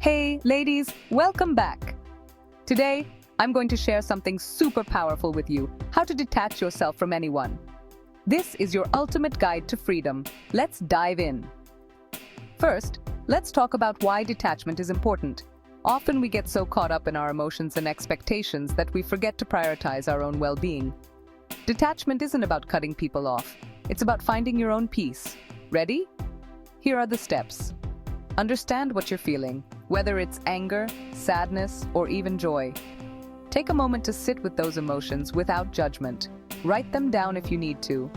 Hey, ladies, welcome back. Today, I'm going to share something super powerful with you, how to detach yourself from anyone. This is your ultimate guide to freedom. Let's dive in. First, let's talk about why detachment is important. Often we get so caught up in our emotions and expectations that we forget to prioritize our own well-being. Detachment isn't about cutting people off. It's about finding your own peace. Ready? Here are the steps. Understand what you're feeling, whether it's anger, sadness, or even joy. Take a moment to sit with those emotions without judgment. Write them down if you need to.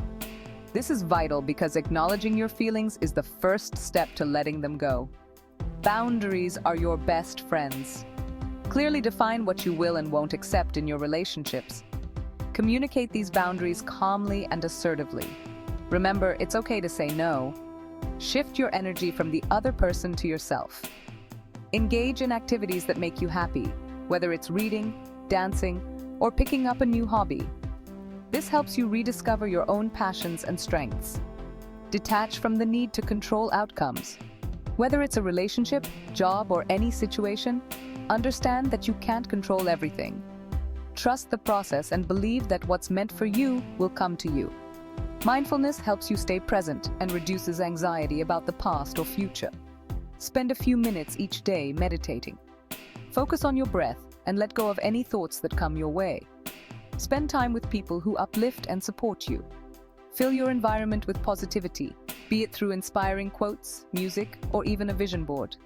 This is vital because acknowledging your feelings is the first step to letting them go. Boundaries are your best friends. Clearly define what you will and won't accept in your relationships. Communicate these boundaries calmly and assertively. Remember, it's okay to say no. Shift your energy from the other person to yourself. Engage in activities that make you happy, whether it's reading, dancing, or picking up a new hobby. This helps you rediscover your own passions and strengths. Detach from the need to control outcomes. Whether it's a relationship, job, or any situation, understand that you can't control everything. Trust the process and believe that what's meant for you will come to you. Mindfulness helps you stay present and reduces anxiety about the past or future. Spend a few minutes each day meditating. Focus on your breath and let go of any thoughts that come your way. Spend time with people who uplift and support you. Fill your environment with positivity, be it through inspiring quotes, music, or even a vision board.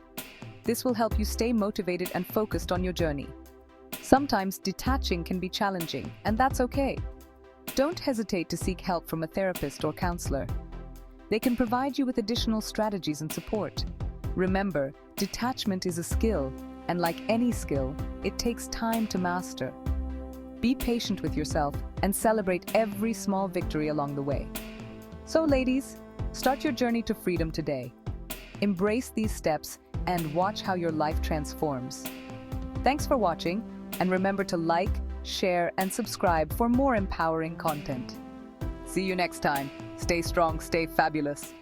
This will help you stay motivated and focused on your journey. Sometimes detaching can be challenging, and that's okay. Don't hesitate to seek help from a therapist or counselor. They can provide you with additional strategies and support. Remember, detachment is a skill, and like any skill, it takes time to master. Be patient with yourself and celebrate every small victory along the way. So ladies, start your journey to freedom today. Embrace these steps and watch how your life transforms. Thanks for watching, and remember to like, share, and subscribe for more empowering content. See you next time. Stay strong, stay fabulous.